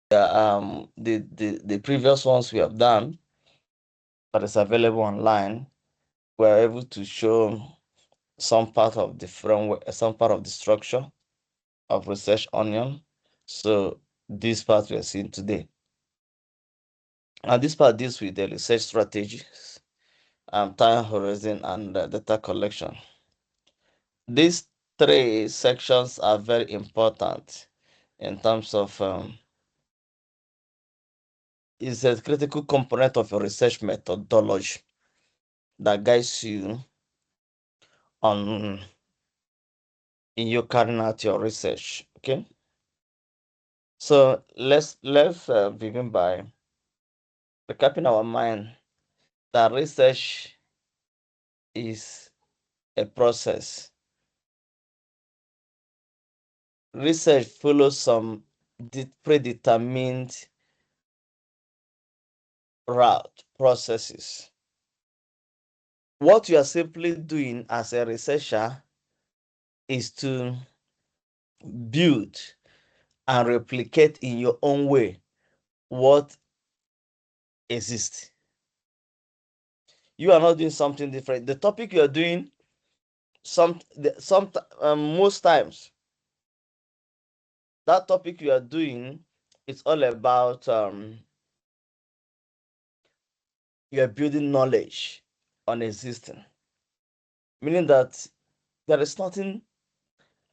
the previous ones we have done that is available online, we're able to show some part of the framework, some part of the structure of Research Onion. So this part we are seeing today. And this part deals with the research strategies, time horizon, and data collection. These three sections are very important in terms of it's a critical component of your research methodology that guides you on in you carrying out your research. Okay, so let's begin by recapping our mind that research is a process. Research follows some predetermined route processes. What you are simply doing as a researcher is to build and replicate in your own way what exists. You are not doing something different. The topic you are doing, most times, that topic you are doing, it's all about you are building knowledge on existing, meaning that there is nothing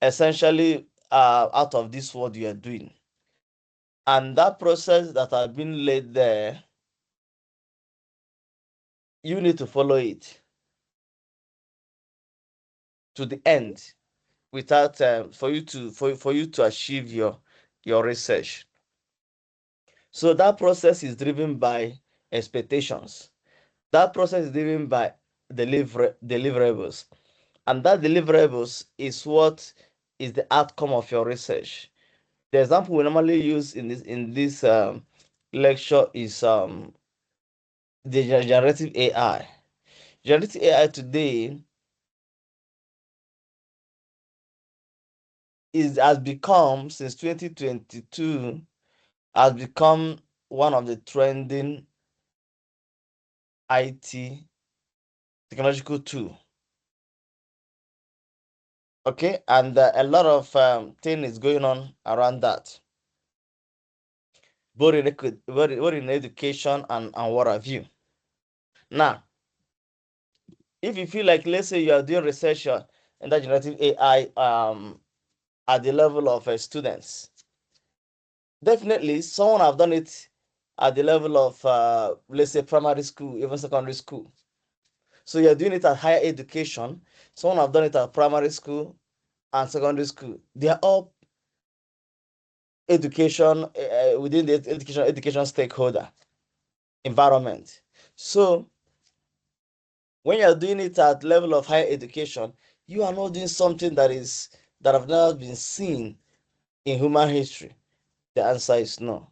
essentially out of this world you are doing, and that process that has been laid there, you need to follow it to the end without for you to achieve your research. So that process is driven by expectations. That process is driven by deliverables, and that deliverables is what is the outcome of your research. The example we normally use in this lecture is the generative AI. Generative AI today has become, since 2022, has become one of the trending IT technological tool. Okay, and a lot of thing is going on around that, both in education and what have you. Now, if you feel like, let's say you are doing research in that generative AI at the level of students, definitely someone have done it at the level of let's say primary school, even secondary school. So you're doing it at higher education. Someone have done it at primary school and secondary school. They are all education within the education stakeholder environment. So when you're doing it at level of higher education, you are not doing something that have never been seen in human history. The answer is no.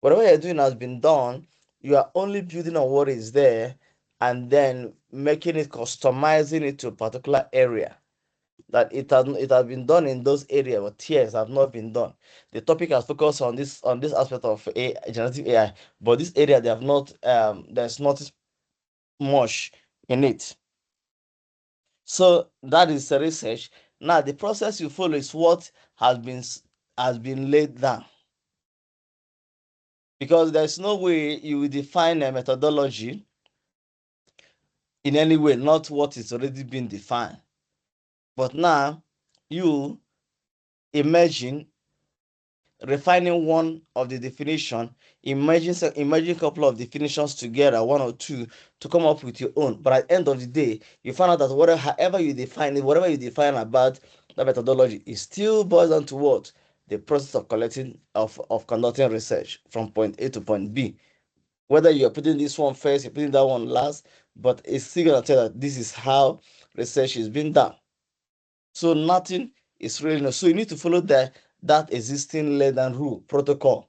Whatever you're doing has been done. You are only building on what is there and then making it, customizing it to a particular area. That it has been done in those areas, but tears have not been done. The topic has focused on this aspect of generative AI, but this area they have not there's not much in it. So that is the research. Now the process you follow is what has been laid down, because there's no way you will define a methodology in any way, not what is already been defined. But now you imagine refining one of the definition, imagine a couple of definitions together, one or two, to come up with your own. But at the end of the day, you find out that whatever you define about that methodology, it still boils down to what? The process of conducting research from point A to point B. Whether you're putting this one first, you're putting that one last, but it's still gonna tell that this is how research is being done. So nothing is really no. So you need to follow that existing laid down rule protocol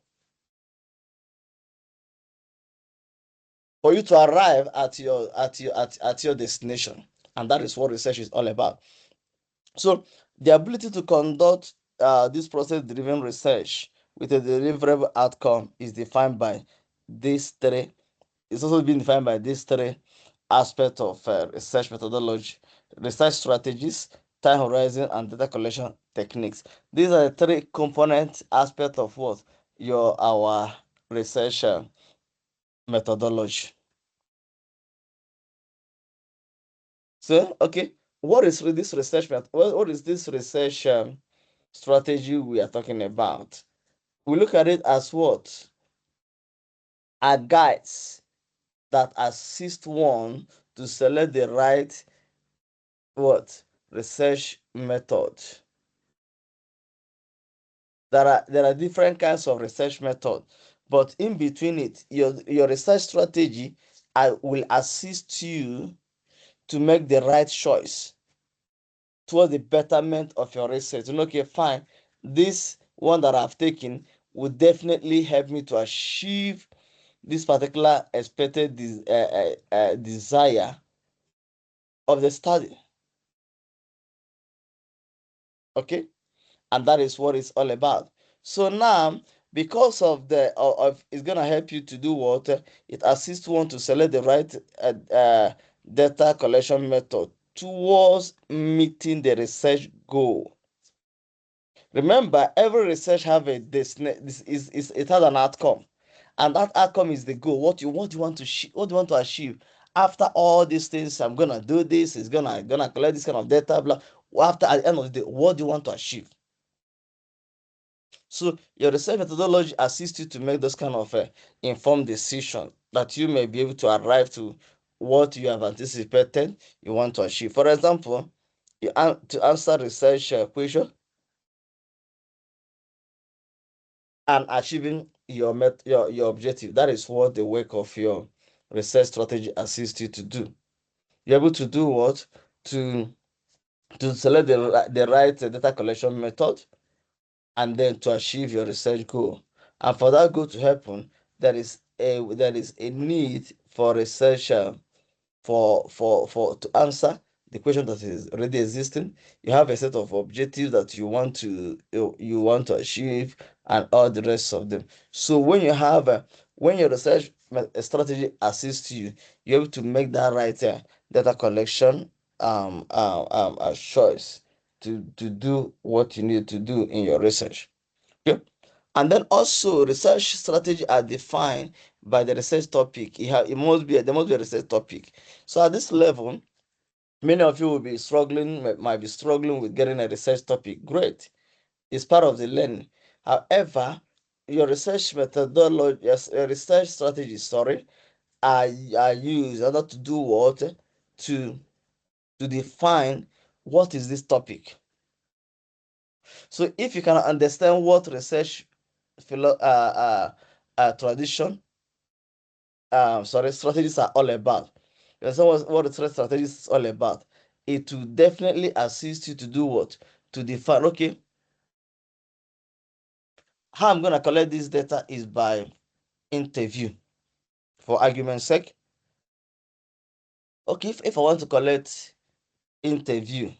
for you to arrive at your destination, and that is what research is all about. So the ability to conduct this process driven research with a deliverable outcome is defined by these three. It's also been defined by these three aspects of research methodology: research strategies, time horizon, and data collection techniques. These are the three component aspects of what our research methodology. So, okay, what is this research what is this research strategy we are talking about? We look at it as what are guides that assist one to select the right what research method. There are different kinds of research method, but in between it, your research strategy will assist you to make the right choice towards the betterment of your research. Okay, fine. This one that I've taken will definitely help me to achieve this particular expected desire of the study. Okay, and that is what it's all about. So now, because of it's gonna help you to do what it assists one to select the right data collection method towards meeting the research goal. Remember, every research have it has an outcome, and that outcome is the goal. What you want to what you want to achieve after all these things. I'm gonna do this. Is gonna collect this kind of data. Blah. After at the end of the day, what do you want to achieve? So your research methodology assists you to make those kind of informed decisions that you may be able to arrive to what you have anticipated you want to achieve. For example, to answer research question and achieving your objective. That is what the work of your research strategy assists you to do. You're able to do what? To select the right data collection method, and then to achieve your research goal. And for that goal to happen, there is a need for researcher to answer the question that is already existing. You have a set of objectives that you want to achieve, and all the rest of them. So when your research strategy assists you, you're able to make that right data collection choice to do what you need to do in your research. Okay. And then also research strategy are defined by the research topic. There must be a research topic. So at this level, many of you will be struggling, might be struggling with getting a research topic. Great. It's part of the learning. However, your research methodology, yes, research strategy, sorry, are used in order to do what? To define what is this topic. So if you can understand what research tradition, strategies are all about. You understand what research strategies is all about. It will definitely assist you to do what? To define, okay, how I'm going to collect this data is by interview, for argument's sake. Okay, if I want to collect interview,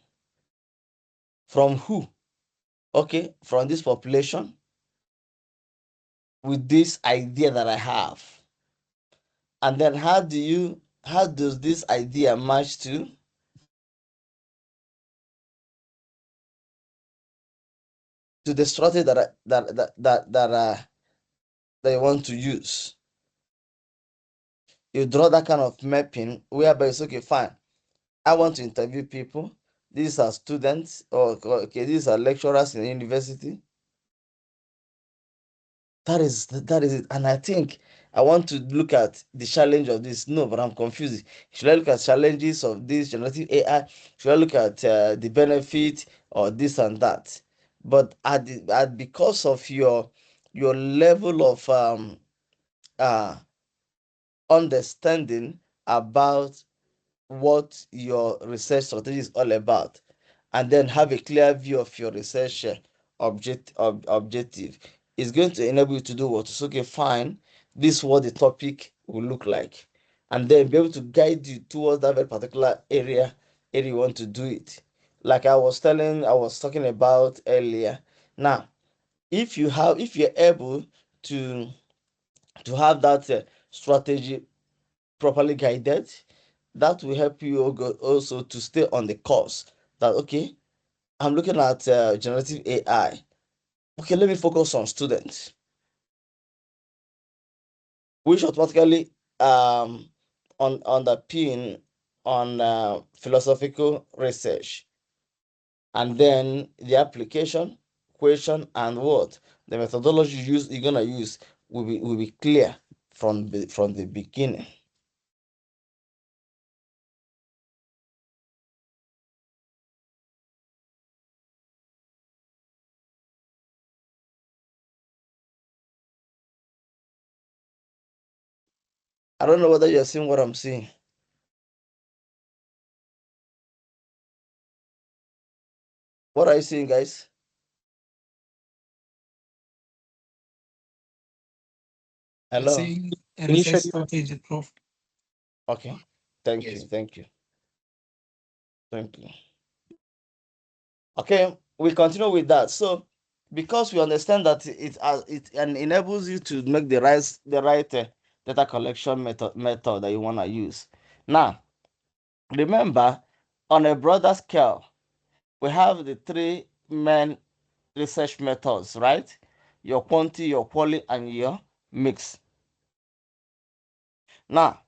from who? Okay, from this population with this idea that I have. And then how does this idea match to the strategy that you want to use? You draw that kind of mapping whereby it's okay, fine. I want to interview people. These are students, or okay, these are lecturers in the university. That is it. And I think I want to look at the challenge of this. No, but I'm confused. Should I look at challenges of this generative AI? Should I look at the benefit or this and that? But because of your level of uh understanding about what your research strategy is all about, and then have a clear view of your research objective, is going to enable you to do what is okay, fine, this is what the topic will look like, and then be able to guide you towards that very particular area you want to do it. Like I was talking about earlier. Now, if you're able to have that strategy properly guided, that will help you also to stay on the course. That okay, I'm looking at generative AI. Okay, let me focus on students, which automatically on the pin on philosophical research, and then the application, question, and what the methodology you're gonna use will be clear from the beginning. I don't know whether you're seeing what I'm seeing. What are you seeing, guys? Hello. Seeing a research strategy proof. Okay. Thank you. Yes. Thank you. Thank you. Okay, we continue with that. So, because we understand that it enables you to make the right data collection method that you want to use. Now, remember, on a broader scale, we have the three main research methods, right? Your quantity, your quality, and your mix. Now,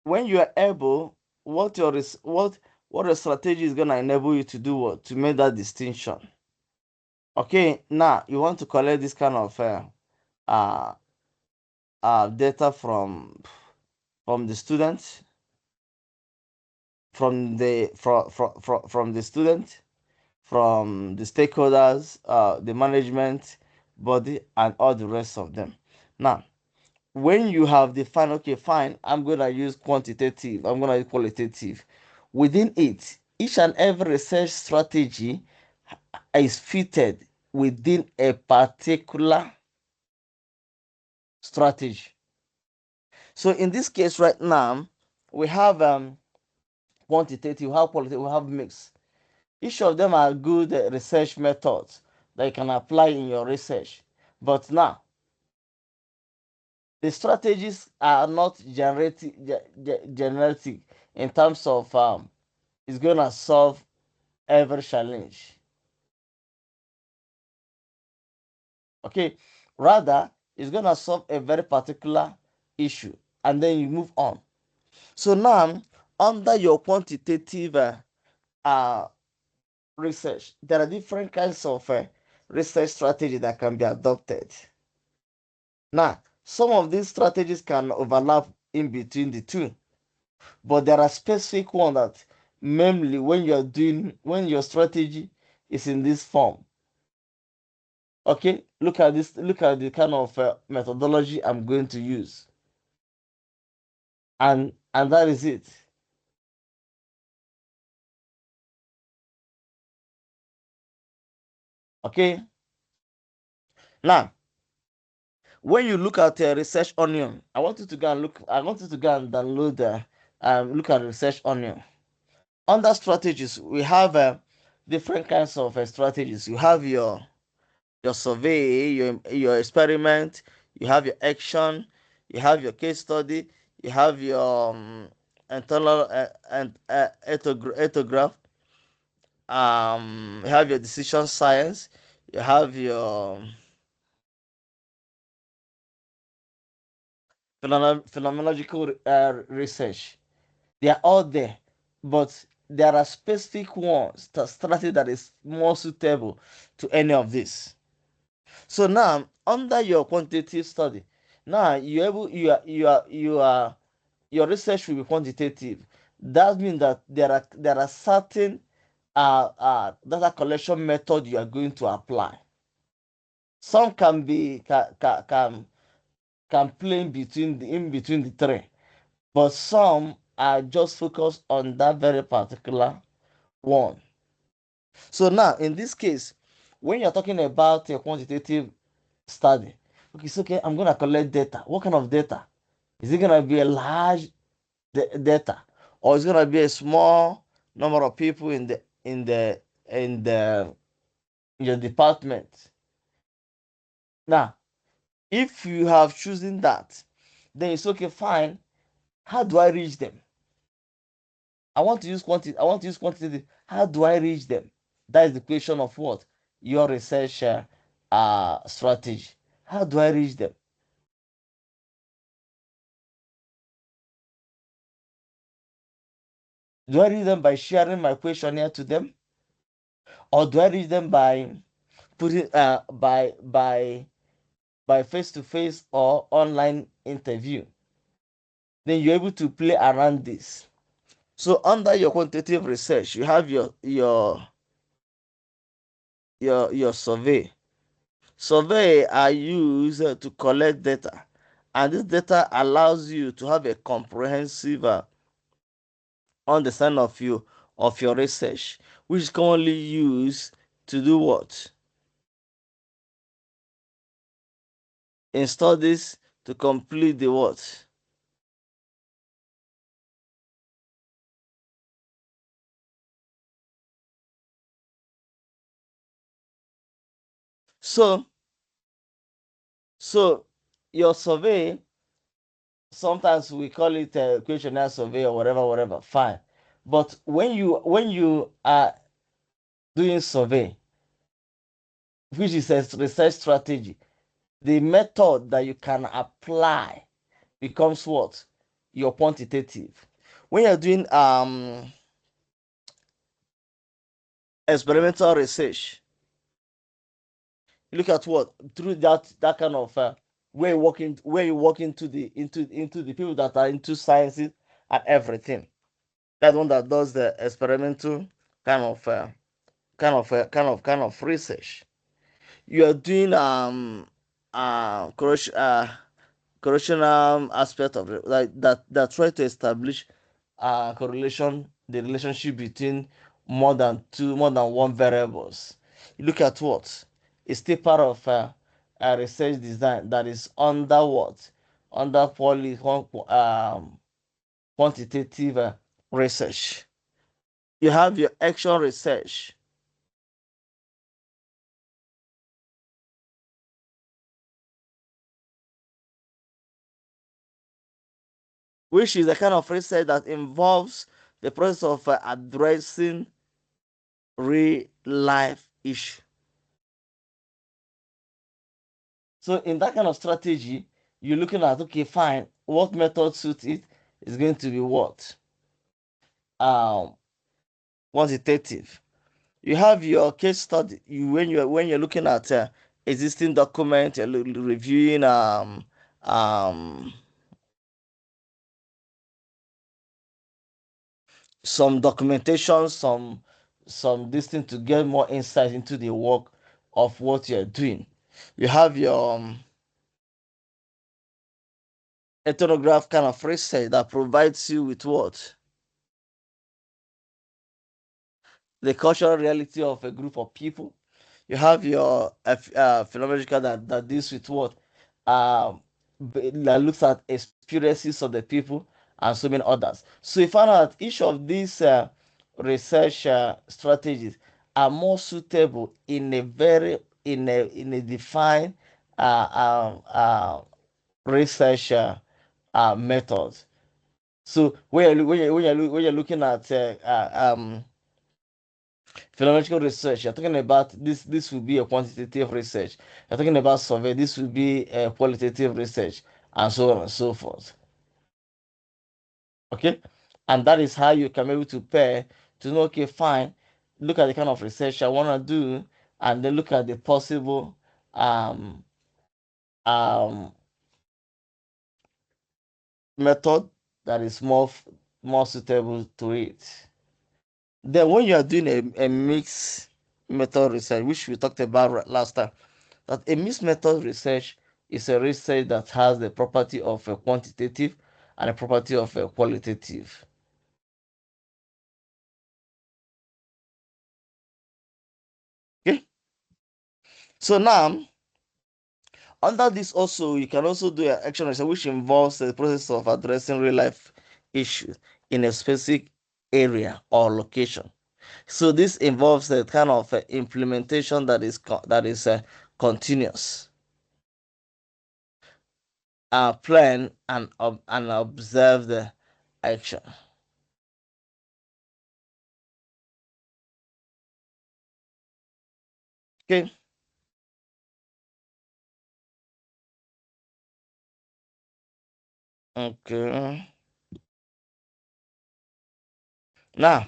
when you are able, what a strategy is gonna enable you to do what to make that distinction. Okay, now you want to collect this kind of uh, data from the students, from the student, from the stakeholders, the management body, and all the rest of them. Now, when you have defined, okay, fine, I'm gonna use quantitative, I'm gonna use qualitative. Within it, each and every research strategy is fitted within a particular strategy. So in this case right now, we have quantitative, we have qualitative, we have mix. Each of them are good research methods that you can apply in your research. But now, the strategies are not generative in terms of it's gonna solve every challenge. Okay, rather it's gonna solve a very particular issue, and then you move on. So now, under your quantitative uh, research, there are different kinds of research strategy that can be adopted. Now, some of these strategies can overlap in between the two, but there are specific ones that mainly when your strategy is in this form. Okay, look at this, look at the kind of methodology I'm going to use. And that is it. Okay, now when you look at research onion, I want you to go and download look at research onion. Under strategies, we have different kinds of strategies. You have your survey, your experiment, you have your action, you have your case study, you have your internal and ethnograph, you have your decision science, you have your phenomenological research. They are all there, but there are specific ones that strategy that is more suitable to any of this. So now, under your quantitative study, now your research will be quantitative. That means that there are certain data collection method you are going to apply. Some can play in between the three, but some are just focused on that very particular one. So now, in this case, when you're talking about a quantitative study, okay, so okay, I'm gonna collect data. What kind of data? Is it gonna be a large data, or is it gonna be a small number of people in the in your department? Now, if you have chosen that, then it's okay, fine. How do I reach them? I want to use quantity. I want to use quantity. How do I reach them? That is the question of what? Your research strategy. How do I reach them? Do I reach them by sharing my questionnaire to them? Or do I reach them by putting by face-to-face or online interview? Then you're able to play around this. So under your quantitative research, you have your survey. Survey are used to collect data, and this data allows you to have a comprehensive understanding of your research, which is commonly used to do what? In studies to complete the what? So so your survey, sometimes we call it a questionnaire survey or whatever, fine. But when you are doing survey, which is a research strategy, the method that you can apply becomes what? Your quantitative. When you're doing experimental research, you look at what through that kind of where you walk into the people that are into sciences and everything. That's one that does the experimental kind of research. You are doing correlation correlational aspect of it, like that try to establish correlation, the relationship between more than one variables. You look at what is still part of a research design that is under what? Under quantitative research. You have your action research, which is a kind of research that involves the process of addressing real life issue. So in that kind of strategy, you're looking at, okay, fine, what method suits it is going to be what? Um, quantitative. You have your case study. When you're looking at existing document, you're reviewing um some documentation, some this thing to get more insight into the work of what you're doing. You have your ethnograph kind of research that provides you with what? The cultural reality of a group of people. You have your phenomenological that deals with what? That looks at experiences of the people and so many others. So you find out each of these research strategies are more suitable in a very in a defined research method. So when you're looking at phenomenological research, you're talking about this will be a quantitative research. You're talking about survey, this will be a qualitative research, and so on and so forth. Okay, and that is how you can be able to pair to know, okay, fine, look at the kind of research I want to do, and then look at the possible um um method that is more suitable to it. Then when you are doing a mixed method research, which we talked about last time, that a mixed method research is a research that has the property of a quantitative and a property of a qualitative. Okay, so now under this also you can also do an action research which involves the process of addressing real life issues in a specific area or location. So this involves a kind of implementation that is continuous. plan and observe the action. Okay. Okay. Now,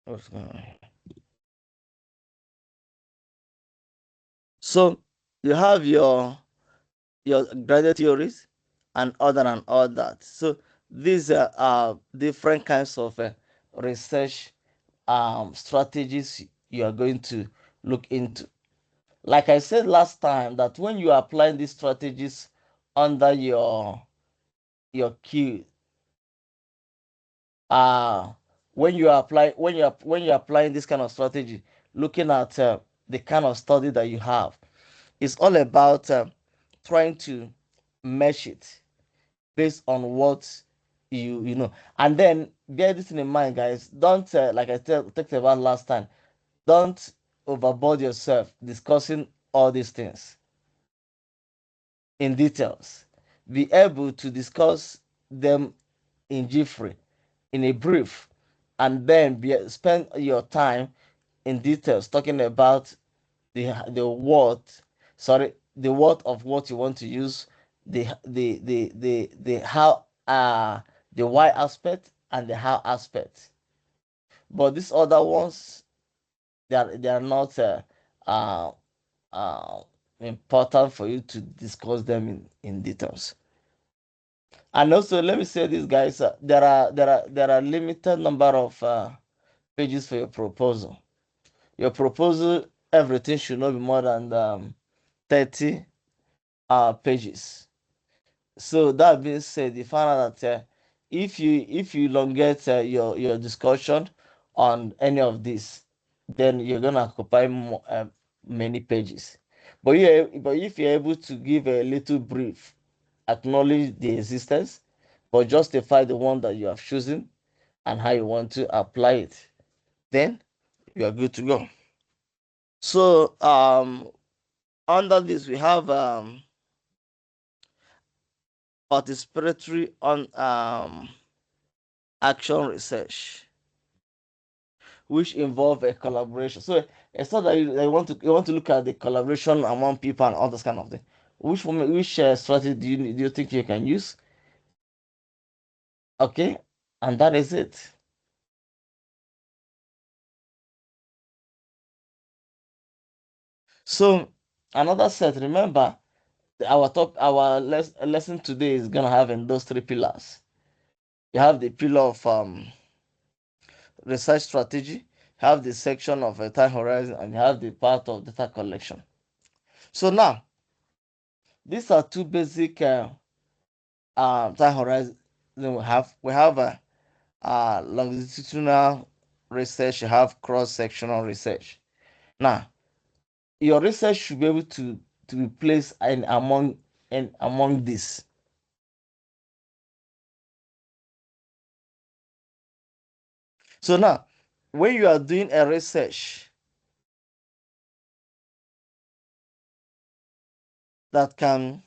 what's going on? So you have your graded theories and all that. So these are different kinds of research strategies you are going to look into. Like I said last time, that when you are applying these strategies under your Q, uh when you're applying this kind of strategy, looking at the kind of study that you have, it's all about trying to mesh it based on what you know. And then bear this in mind, guys. Don't like I talked about last time, don't overboard yourself discussing all these things in details. Be able to discuss them in jiffy, in a brief, and then spend your time in details talking about the what the what of what you want to use, the how the why aspect and the how aspect. But these other ones, they are not uh, uh, important for you to discuss them in details. And also, let me say this, guys. There are limited number of pages for your proposal. Your proposal, everything should not be more than 30 pages. So that being said, you find out that if you elongate your discussion on any of this, then you're gonna occupy many pages. But if you're able to give a little brief, acknowledge the existence, but justify the one that you have chosen and how you want to apply it, then you are good to go. So under this we have participatory on action research, which involve a collaboration. So it's not that you want to look at the collaboration among people and all this kind of thing. Which strategy do you think you can use? Okay, and that is it. So another set. Remember, our lesson today is gonna have in those three pillars. You have the pillar of research strategy, have the section of time horizon, and you have the part of data collection. So now, these are two basic time horizon. We have longitudinal research. You have cross-sectional research. Now, your research should be able to be placed among this. So now, when you are doing a research that can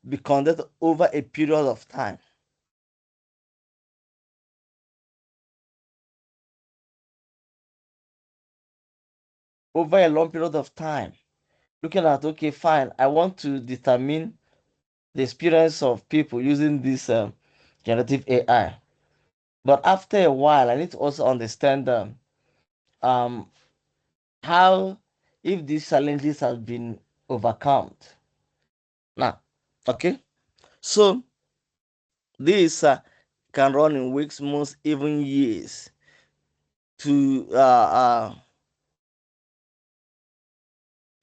be conducted over a period of time, over a long period of time, looking at, okay, fine, I want to determine the experience of people using this generative AI. But after a while, I need to also understand um, how, if these challenges have been overcome. Now, okay, so this can run in weeks, months, even years to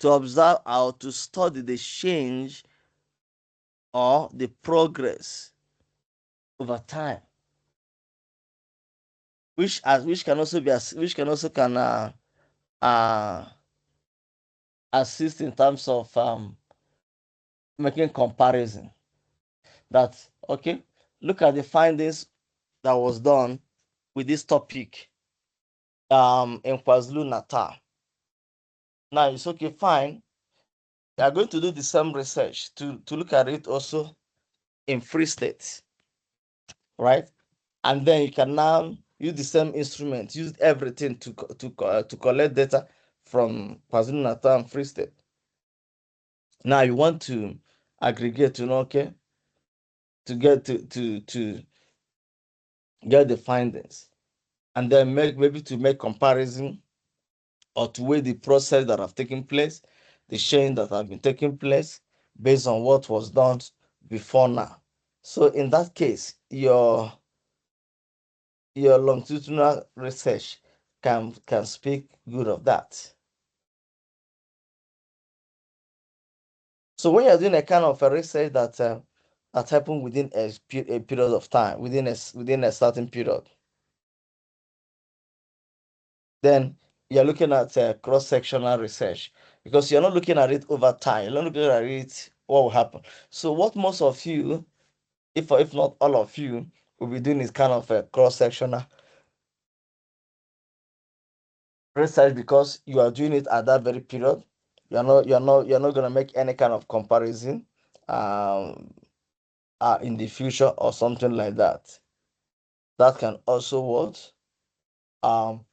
observe or to study the change or the progress over time, which can also can uh, assist in terms of making comparison. That, okay, look at the findings that was done with this topic in KwaZulu Natal. Now it's okay, fine. You are going to do the same research to look at it also in free state, right? And then you can now use the same instrument, use everything to collect data from KwaZulu-Natal and Free State. Now you want to aggregate, okay, to get to get the findings, and then maybe to make comparison or to weigh the process that have taken place, the change that have been taking place based on what was done before now. So in that case, your longitudinal research can speak good of that. So when you're doing a kind of a research that happened within a period of time, within a certain period, then you're looking at cross-sectional research, because you're not looking at it over time. You're not looking at it what will happen. So what most of you, if not all of you, will be doing is kind of a cross-sectional research, because you are doing it at that very period. You're not gonna make any kind of comparison in the future or something like that. That can also what um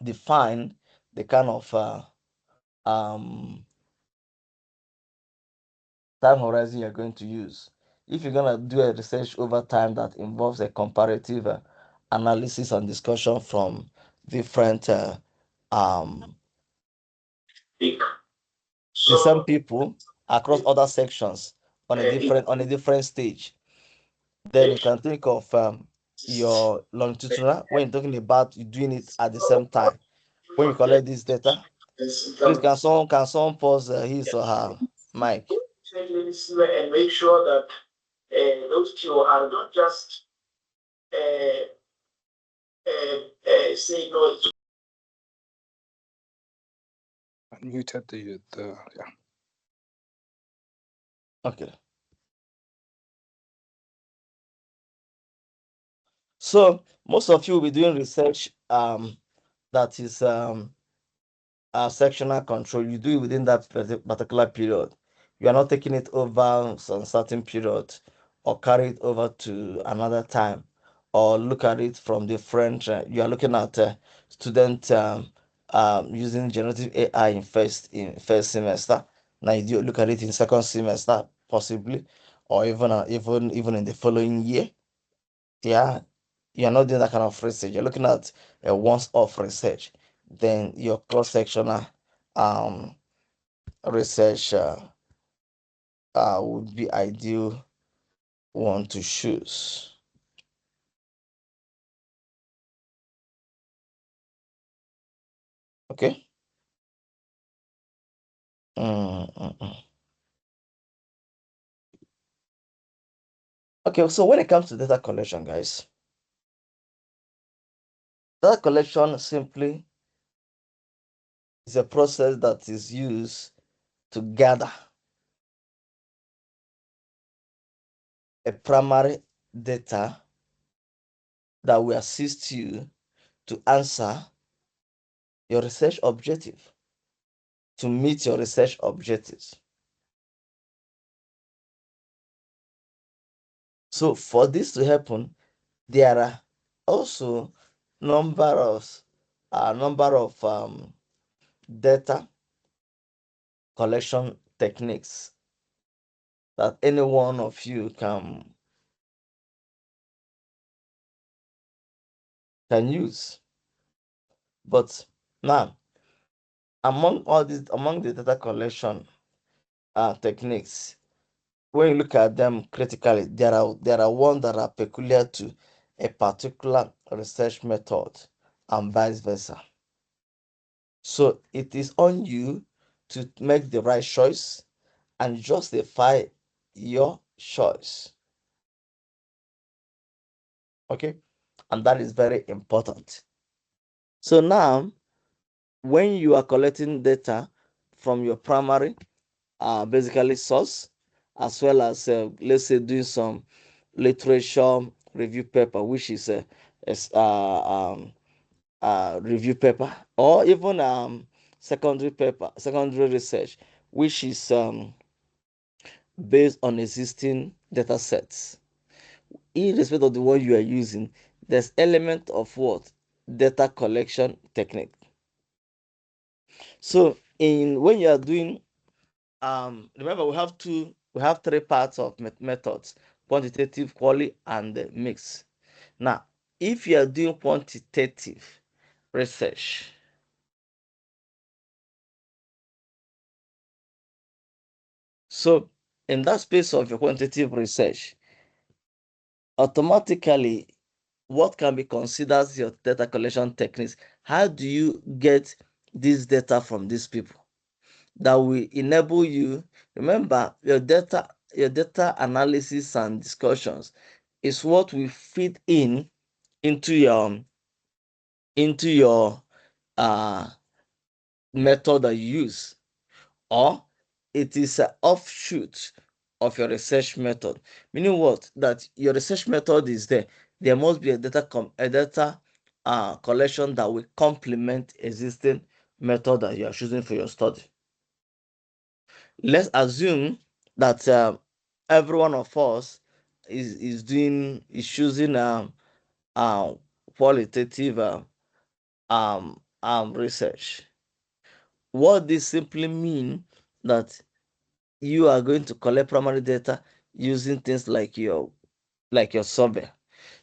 define the kind of time horizon you're going to use. If you're gonna do a research over time that involves a comparative analysis and discussion from different um the same people across other sections on a different stage, then you can think of your longitudinal when you're talking about you doing it at the same time. When you collect this data, please can someone pause his or her mic? And make sure that those two are not just saying no. Unmuted the yeah. Okay. So most of you will be doing research that is sectional control. You do it within that particular period. You are not taking it over some certain period or carry it over to another time, or look at it from different. You are looking at student using generative AI in first semester. Now you do look at it in second semester possibly, or even in the following year. Yeah, you're not doing that kind of research. You're looking at a once-off research. Then your cross-sectional um, research would be ideal one to choose. Okay. Mm. Okay. So when it comes to data collection, guys, data collection simply is a process that is used to gather a primary data that will assist you to answer your research objective, to meet your research objectives. So for this to happen, there are also number of data collection techniques that any one of you can use. But now, among the data collection techniques, when you look at them critically, there are ones that are peculiar to a particular research method and vice versa. So it is on you to make the right choice and justify your choice. Okay, and that is very important. So now, when you are collecting data from your primary basically source, as well as let's say doing some literature review paper, which is a review paper, or even secondary research, which is based on existing data sets. Irrespective of the one you are using, there's element of what? Data collection technique. So when you are doing remember we have three parts of methods: quantitative, quali, and mix. Now, if you are doing quantitative research, so in that space of your quantitative research, automatically what can be considered as your data collection techniques? How do you get this data from these people that will enable you? Remember, your data analysis and discussions is what will fit into your method that you use, or it is an offshoot of your research method. Meaning what? That your research method is there. There must be a data collection that will complement existing method that you are choosing for your study. Let's assume that every one of us is choosing qualitative research. What this simply mean that you are going to collect primary data using things like your survey.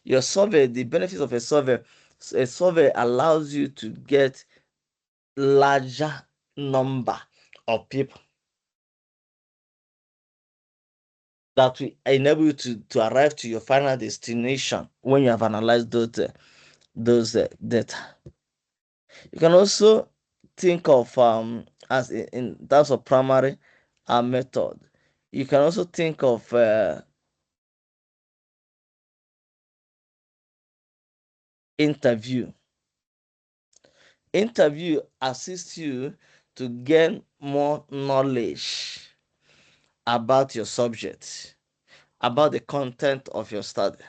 Your survey, the benefits of a survey allows you to get larger number of people that will enable you to arrive to your final destination when you have analyzed those data. You can also think of as in terms of primary method. You can also think of interview. Interview assists you to gain more knowledge about your subject, about the content of your study.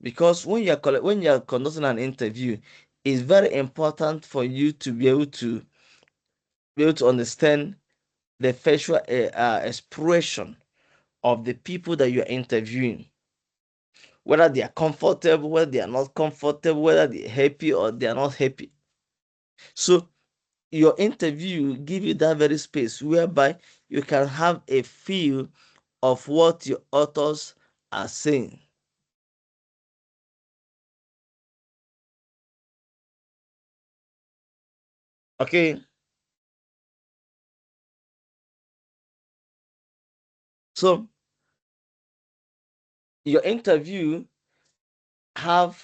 Because when you are conducting an interview, it's very important for you to be able to understand the facial expression of the people that you are interviewing, whether they are comfortable, whether they are not comfortable, whether they are happy or they are not happy. So your interview give you that very space whereby you can have a feel of what your authors are saying. Okay, so your interview have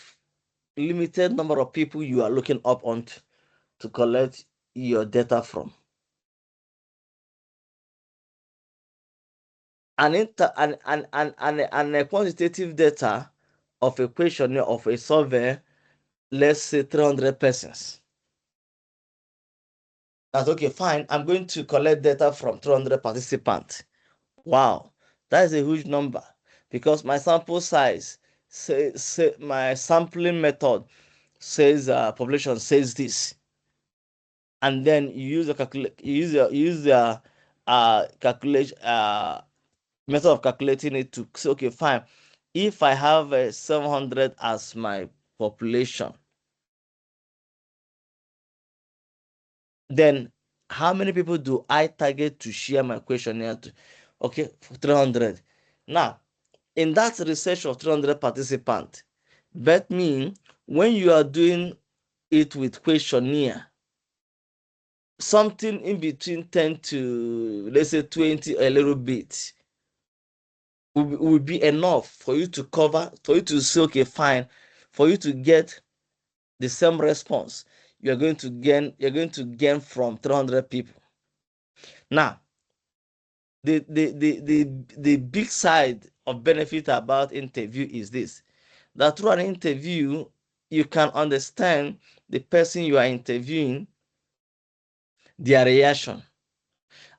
limited number of people you are looking up on to collect your data from. And a quantitative data of a questionnaire, of a survey, let's say 300 persons. That's okay, fine. I'm going to collect data from 200 participants. Wow, that is a huge number because my sample size, my sampling method says population says this, and then you use the calculate method of calculating it to say, okay, fine. If I have 700 as my population, then how many people do I target to share my questionnaire to? Okay, 300. Now, in that research of 300 participants, that means when you are doing it with questionnaire, something in between 10 to, let's say, 20, a little bit, will be enough for you to cover, for you to say, okay, fine, for you to get the same response you're going to gain from 300 people. Now, the big side of benefit about interview is this: that through an interview you can understand the person you are interviewing, their reaction,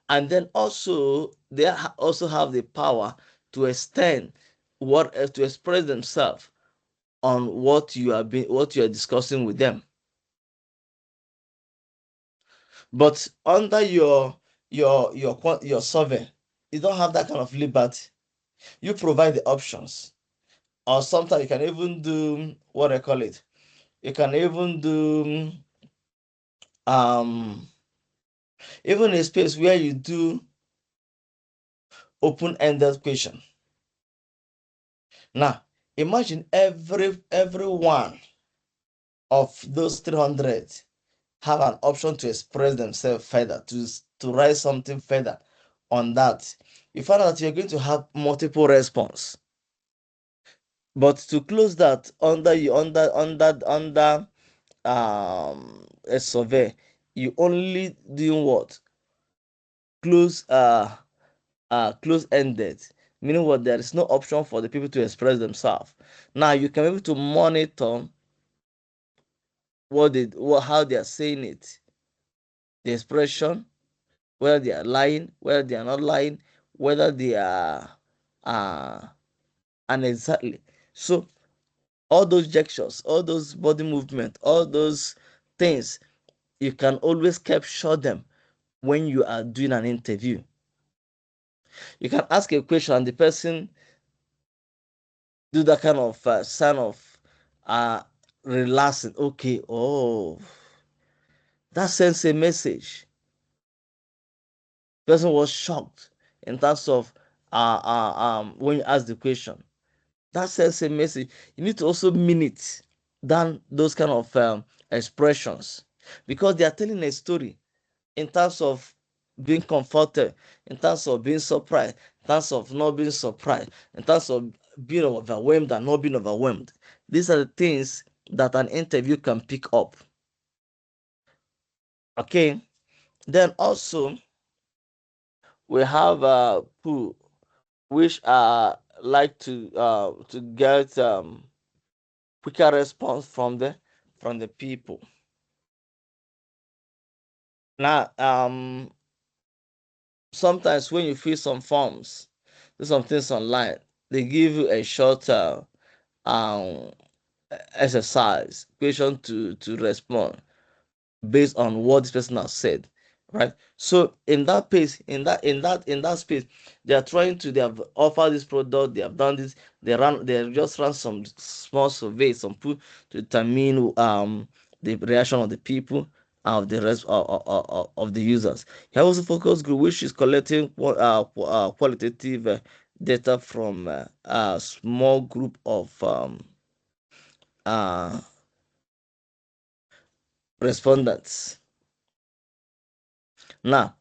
and then also they also have the power to extend to express themselves on what you are discussing with them. But under your survey, you don't have that kind of liberty. You provide the options, or sometimes you can even do what I call it. You can even do um even a space where you do open-ended question. Now, imagine every one of those 300 have an option to express themselves further, to write something further on that. You find out that you're going to have multiple response. But to close that under a survey, you only doing what? Close ended, meaning what, there is no option for the people to express themselves. Now you can be able to monitor how they are saying it, the expression, whether they are lying, whether they are not lying, whether they are and exactly. So all those gestures, all those body movement, all those things, you can always capture them when you are doing an interview. You can ask a question and the person do that kind of sign of uh relaxing. Okay, oh, that sends a message. Person was shocked in terms of when you ask the question. That sends a message. You need to also mean it than those kind of expressions, because they are telling a story in terms of being comforted, in terms of being surprised, in terms of not being surprised, in terms of being overwhelmed and not being overwhelmed. These are the things that an interview can pick up. Okay. Then also we have who which like to get quicker response from the people. Now sometimes when you fill some forms, do some things online, they give you a short um exercise question to respond based on what this person has said, right? So in that pace, in that space, they have offered this product, they have done this, they just run some small surveys, some pool to determine the reaction of the people, of the rest of the users. He has also focus group which is collecting qualitative data from a small group of uh respondents. Now,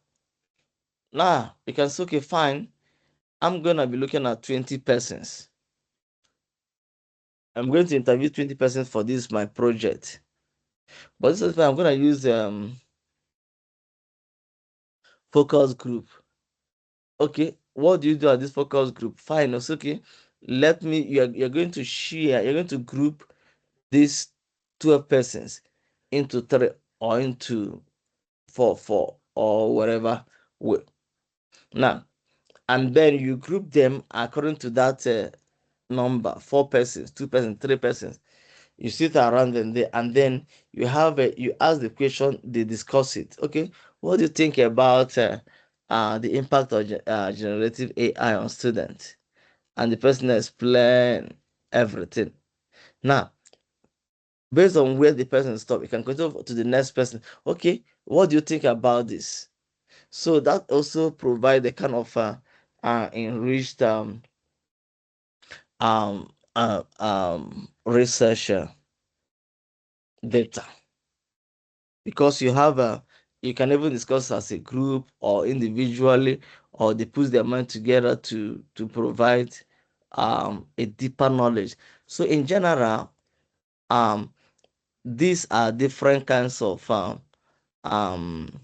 you can say, okay, fine. I'm gonna be looking at 20 persons. I'm going to interview 20 persons for this my project. But this is why I'm gonna use focus group. Okay, what do you do at this focus group? Fine, it's okay. Let me you're going to share, you're going to group these 12 persons into 3 or into 4 or whatever way. Now, and then you group them according to that number, 4 persons, 2 persons, 3 persons. You sit around them there, and then you ask the question, they discuss it. Okay, what do you think about the impact of generative AI on students? And the person explain everything. Now, based on where the person stop, you can continue to the next person. Okay, what do you think about this? So that also provide a kind of enriched research data, because you can even discuss as a group or individually, or they put their mind together to provide a deeper knowledge. So in general, um these are different kinds of um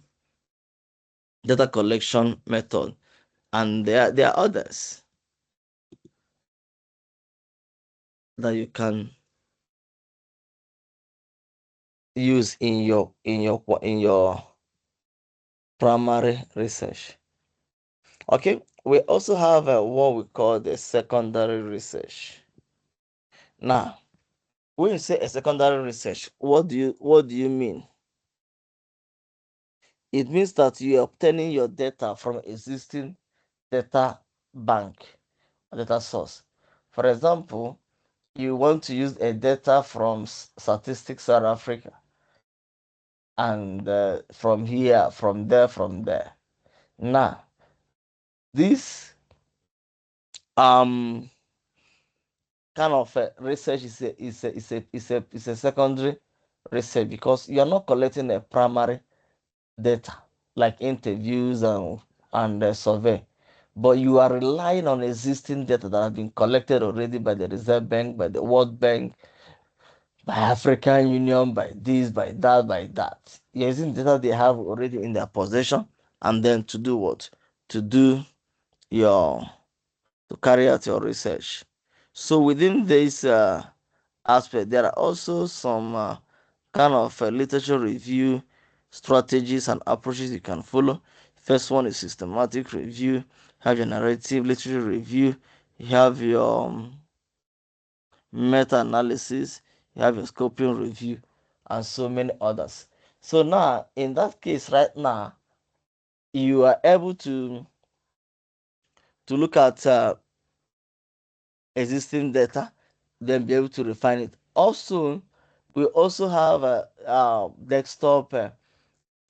data collection method, and there are others that you can use in your primary research. Okay, we also have what we call the secondary research. Now, when you say a secondary research, what do you mean? It means that you are obtaining your data from existing data bank or data source. For example, you want to use a data from Statistics South Africa, and from here, from there. Now, this kind of research is a secondary research, because you are not collecting a primary data like interviews and survey, but you are relying on existing data that have been collected already by the Reserve Bank, by the World Bank, by African Union, by this, by that, by that. You're using data they have already in their possession, and then to do what? To do your to carry out your research. So within this aspect, there are also some kind of literature review strategies and approaches you can follow. First one is systematic review. You have your narrative literature review. You have your meta-analysis. You have your scoping review, and so many others. So now, in that case, right now, you are able to look at existing data, then be able to refine it. Also, we also have a desktop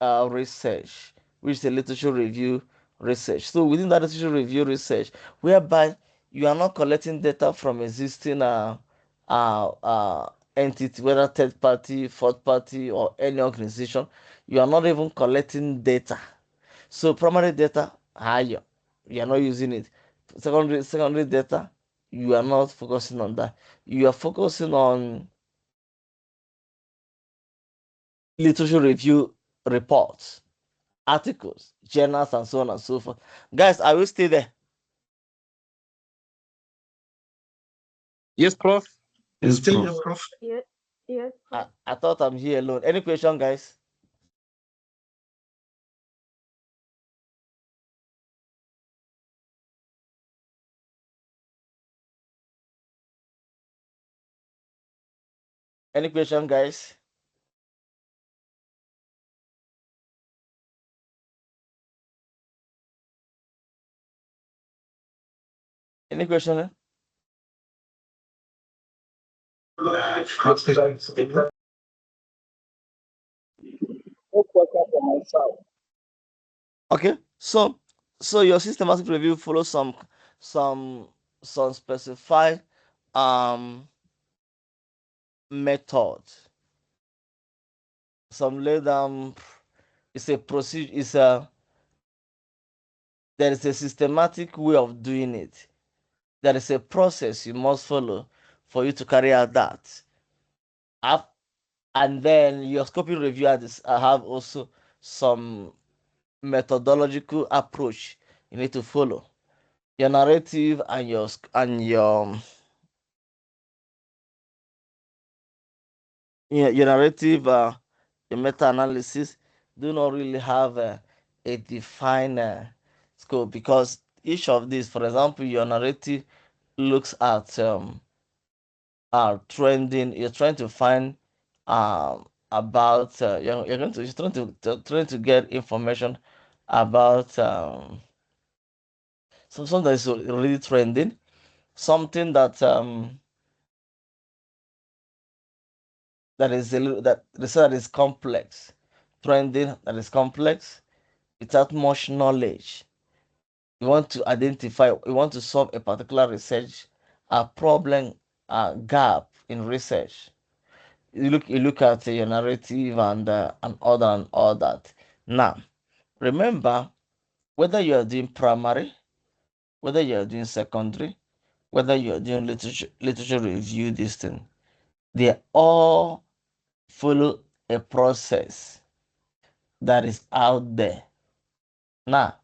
research, which is a literature review research. So within that literature review research, whereby you are not collecting data from existing entity, whether third party, fourth party, or any organization, you are not even collecting data. So primary data, higher, you are not using it. Secondary data, you are not focusing on that. You are focusing on literature review reports, articles, journals, and so on and so forth. Guys, are we still there? Yes, Prof. Still here, Prof. Yes, yes, Prof. I thought I'm here alone. Any question, guys? Any question, guys? Any question? No question from my side. Okay. So your systematic review follows some some specified um method. Some lay down. It's a procedure. There is a systematic way of doing it. There is a process you must follow for you to carry out that. And then your scoping review have also some methodological approach you need to follow. Your narrative and your narrative, your meta-analysis do not really have a defined scope, because each of these, for example, your narrative looks at trending. You're trying to find about you're trying to get information about something that is really trending, something that is a little that research that is complex, trending that is complex without much knowledge. You want to identify, you want to solve a particular research a problem, a gap in research. You look at your narrative and all that. Now, remember, whether you are doing primary, whether you are doing secondary, whether you are doing literature review, this thing, they all follow a process that is out there. Now,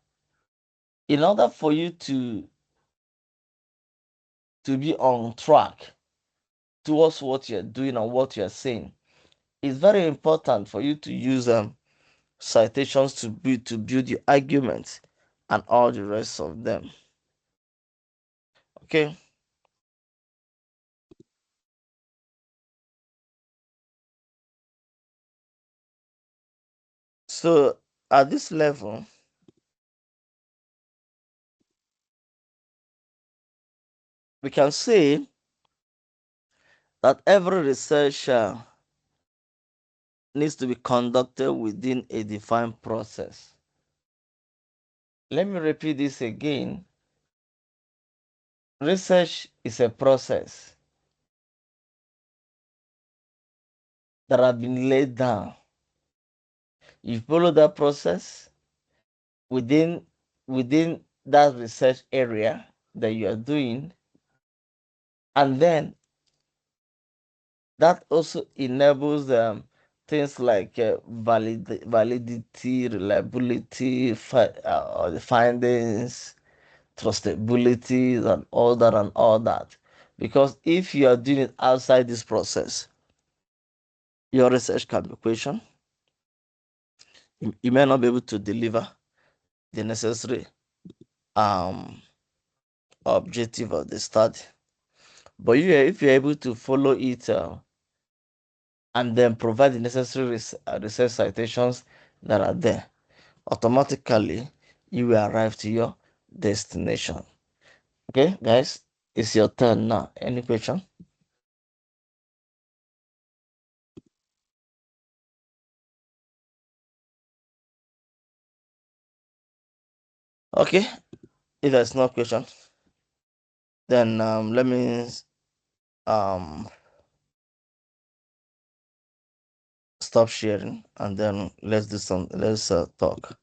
in order for you to be on track towards what you're doing and what you're saying, it's very important for you to use citations to build your arguments and all the rest of them. Okay. So at this level, we can say that every research needs to be conducted within a defined process. Let me repeat this again. Research is a process that has been laid down. You follow that process within that research area that you are doing, and then that also enables things like validity, reliability, the findings, trustability, and all that and all that. Because if you are doing it outside this process, your research can be questioned. You may not be able to deliver the necessary um objective of the study. But if you're able to follow it and then provide the necessary research citations that are there, automatically you will arrive to your destination. Okay, guys, it's your turn now. Any question? Okay, if there's no question, then let me um stop sharing and then let's talk.